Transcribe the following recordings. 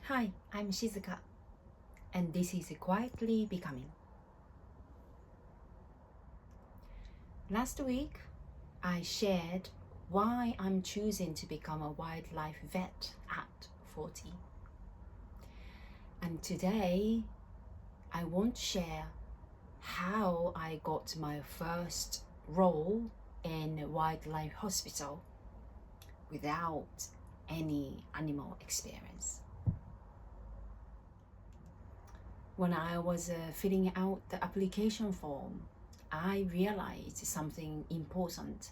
Hi, I'm Shizuka, and this is Quietly Becoming. Last week, I shared why I'm choosing to become a wildlife vet at 40. And today, I want to share how I got my first role in a wildlife hospital without any animal experience. When I was filling out the application form, I realized something important.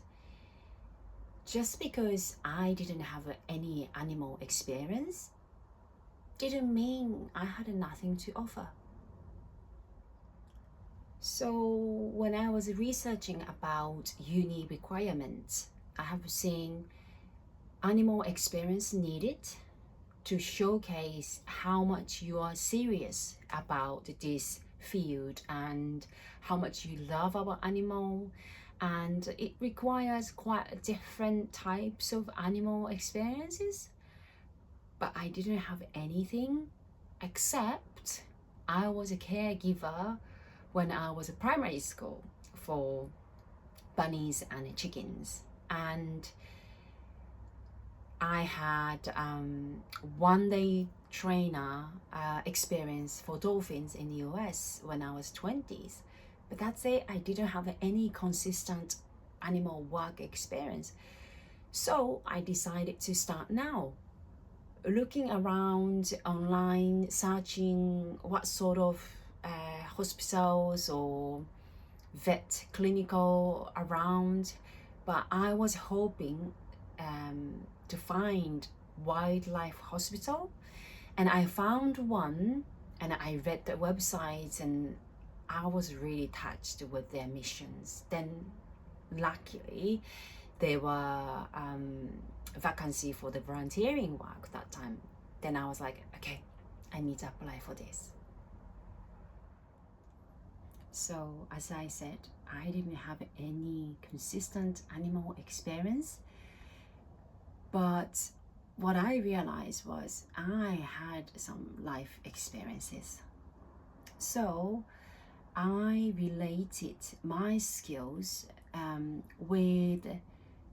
Just because I didn't have any animal experience didn't mean I had nothing to offer. So when I was researching about uni requirements, I have seen animal experience needed to showcase how much you are serious about this field and how much you love our animal, and it requires quite different types of animal experiences. But I didn't have anything except I was a caregiver when I was at primary school for bunnies and chickens, and I had one day trainer experience for dolphins in the US when I was 20s. But that's it, I didn't have any consistent animal work experience. So I decided to start now. Looking around online, searching what sort of hospitals or vet clinical around, but I was hoping to find wildlife hospital, and I found one, and I read the websites, and I was really touched with their missions. Then luckily there were vacancy for the volunteering work that time. Then I was like, okay, I need to apply for this. So as I said, I didn't have any consistent animal experience, but what I realized was I had some life experiences. So I related my skills with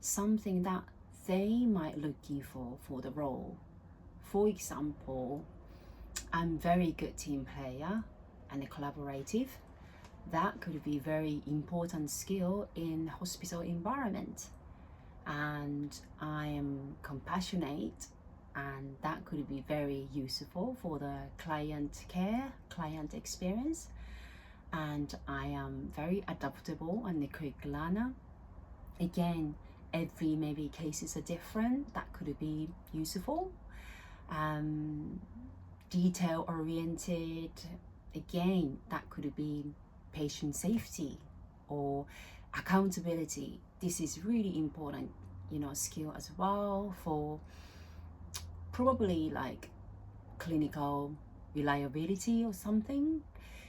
something that they might looking for the role. For example, I'm very good team player and collaborative. That could be very important skill in hospital environment. And I am compassionate, and that could be very useful for the client care, client experience. And I am very adaptable and a quick learner. Again, every maybe cases are different, that could be useful. Detail oriented, again, that could be patient safety or accountability. This is really important, skill as well for probably like clinical reliability or something.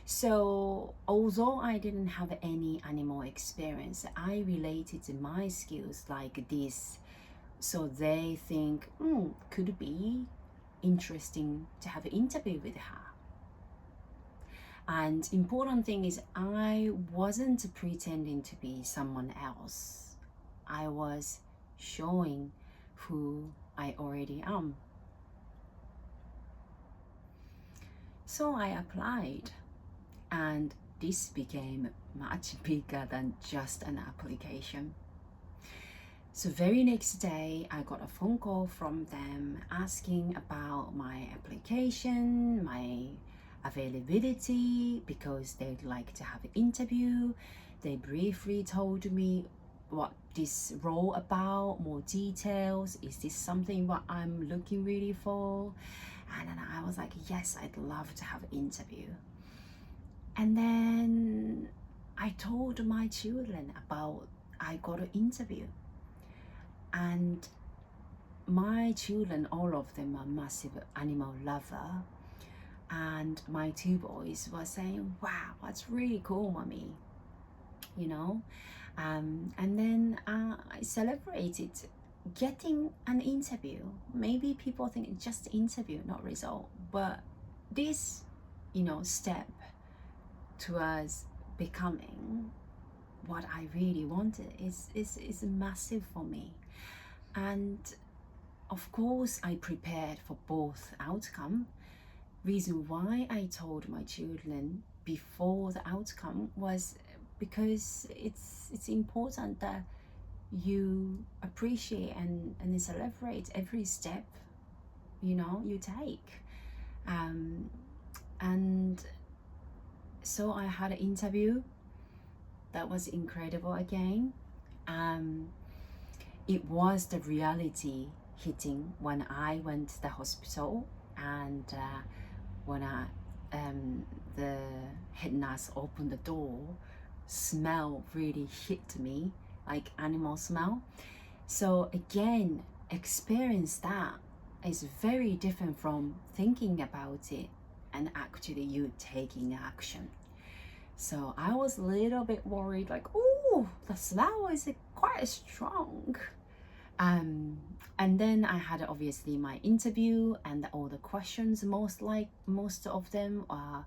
So although I didn't have any animal experience, I related to my skills like this, so they think could be interesting to have an interview with her. And important thing is I wasn't pretending to be someone else. I was showing who I already am. So I applied, and this became much bigger than just an application. So very next day, I got a phone call from them asking about my application, my availability, because they'd like to have an interview. They briefly told me what this role about, more details. Is this something what I'm looking really for? And then I was like, yes, I'd love to have an interview. And then I told my children about I got an interview. And my children, all of them are massive animal lover. And my two boys were saying, wow, that's really cool, mommy. And then I celebrated getting an interview, maybe people think it's just interview, not result, but this, step towards becoming what I really wanted is massive for me. And of course I prepared for both outcome. Reason why I told my children before the outcome was because it's important that you appreciate and celebrate every step you take. And so I had an interview that was incredible again. It was the reality hitting when I went to the hospital, and when the head nurse opened the door, smell really hit me, like animal smell. So again, experience that is very different from thinking about it and actually you taking action. So I was a little bit worried, like, oh, the smell is quite strong. And then I had obviously my interview and all the questions. Most of them are,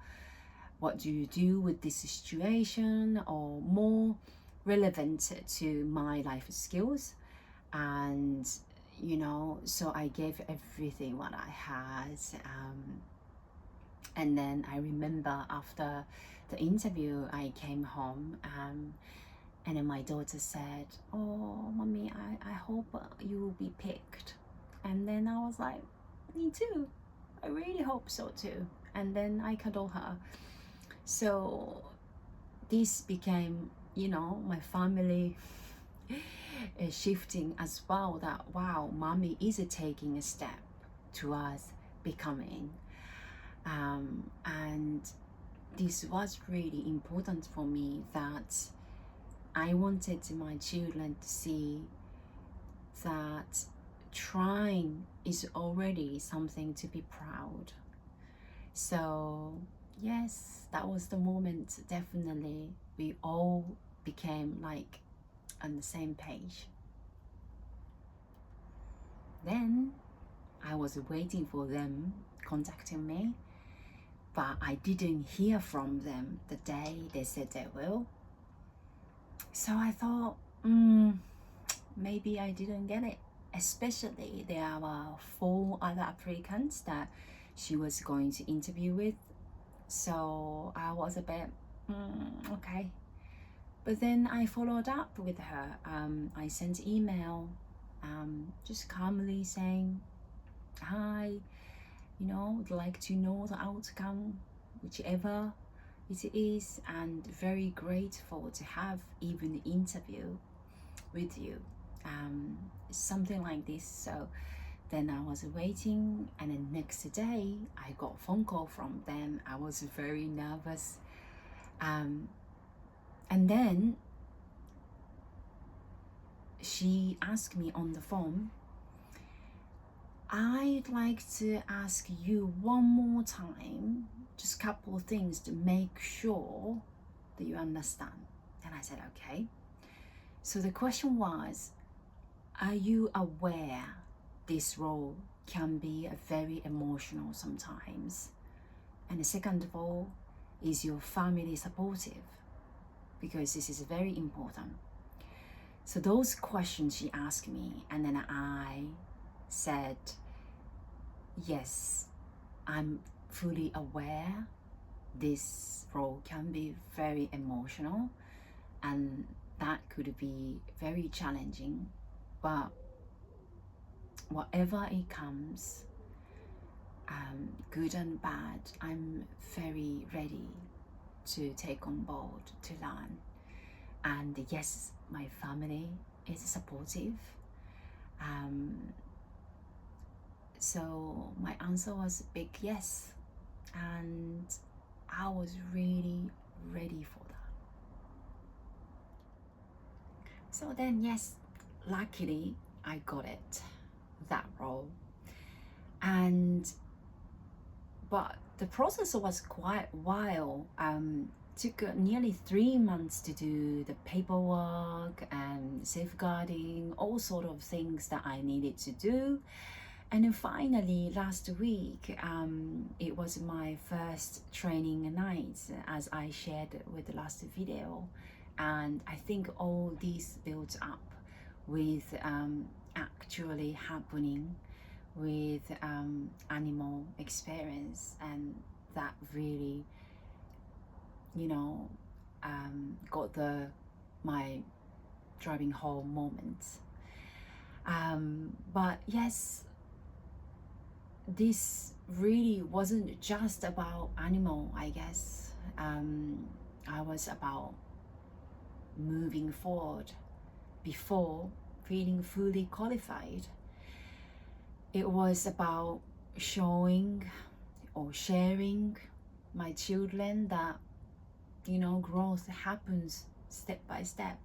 what do you do with this situation, or more relevant to my life skills. And so I gave everything what I had. And then I remember after the interview I came home, and then my daughter said, oh mommy, I hope you will be picked. And then I was like, me too, I really hope so too. And then I cuddled her. So this became, my family is shifting as well, that wow, mommy is taking a step towards becoming. And this was really important for me, that I wanted my children to see that trying is already something to be proud. So yes, that was the moment. Definitely we all became like on the same page. Then I was waiting for them contacting me, but I didn't hear from them the day they said they will. So I thought, maybe I didn't get it. Especially there were 4 other applicants that she was going to interview with. So I was a bit, okay. But then I followed up with her. I sent email, just calmly saying, hi, would like to know the outcome, whichever it is, and very grateful to have even the interview with you, something like this. So then I was waiting, and the next day I got a phone call from them. I was very nervous, and then she asked me on the phone, I'd like to ask you one more time, just a couple of things to make sure that you understand. And I said, okay. So the question was, are you aware this role can be very emotional sometimes? And the second of all, is your family supportive? Because this is very important. So those questions she asked me, and then I said, yes, I'm fully aware this role can be very emotional and that could be very challenging, but whatever it comes, good and bad, I'm very ready to take on board to learn. And yes, my family is supportive. So my answer was a big yes, and I was really ready for that. So then yes, luckily I got it, that role. But the process was quite a while. took nearly 3 months to do the paperwork and safeguarding, all sort of things that I needed to do. And then finally, last week, it was my first training night, as I shared with the last video. And I think all these built up with actually happening with animal experience, and that really, you know, got my driving home moment. But yes, this really wasn't just about animal, I guess. I was about moving forward before feeling fully qualified. It was about showing or sharing my children that, you know, growth happens step by step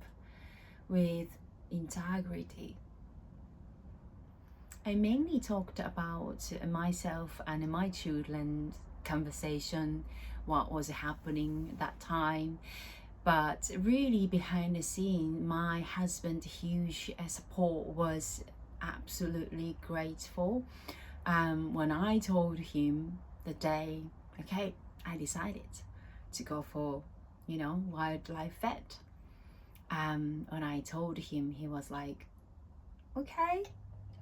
with integrity. I mainly talked about myself and my children's conversation, what was happening that time. But really behind the scene, my husband's huge support was absolutely grateful. When I told him the day, okay, I decided to go for, you know, wildlife vet. When I told him, he was like, okay,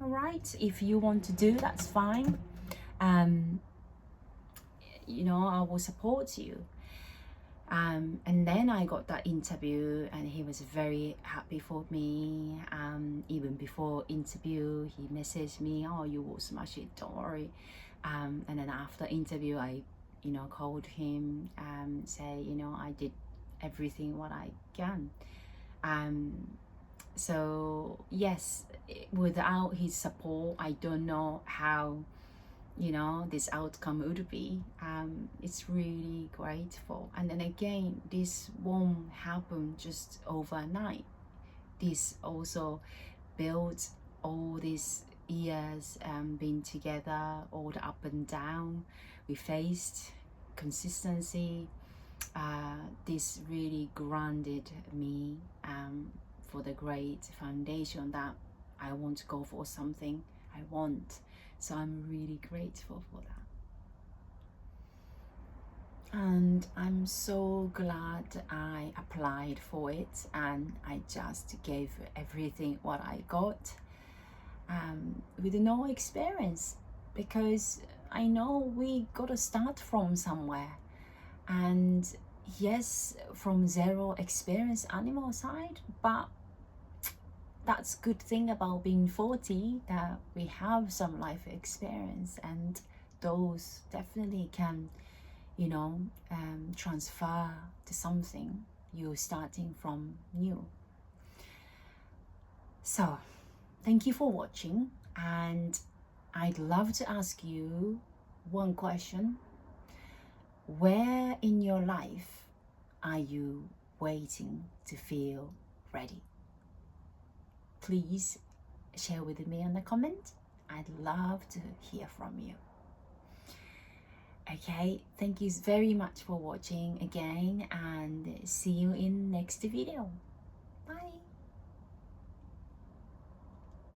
all right, if you want to do, that's fine. You know, I will support you. And then I got that interview, and he was very happy for me. Even before interview, he messaged me, oh, you will smash it, don't worry. And then after interview, I, you know, called him, say, you know, I did everything what I can. So yes, without his support, I don't know how, you know, this outcome would be. It's really grateful. And then again, this won't happen just overnight. This also built all these years being together, all the up and down we faced, consistency. This really grounded me for the great foundation that I want to go for something I want. So I'm really grateful for that. And I'm so glad I applied for it, and I just gave everything what I got with no experience, because I know we gotta start from somewhere. And yes, from zero experience animal side, but that's good thing about being 40, that we have some life experience, and those definitely can, you know, transfer to something you're starting from new. So thank you for watching, and I'd love to ask you one question. Where in your life are you waiting to feel ready? Please share with me in the comment. I'd love to hear from you. Okay, thank you very much for watching again, and see you in next video.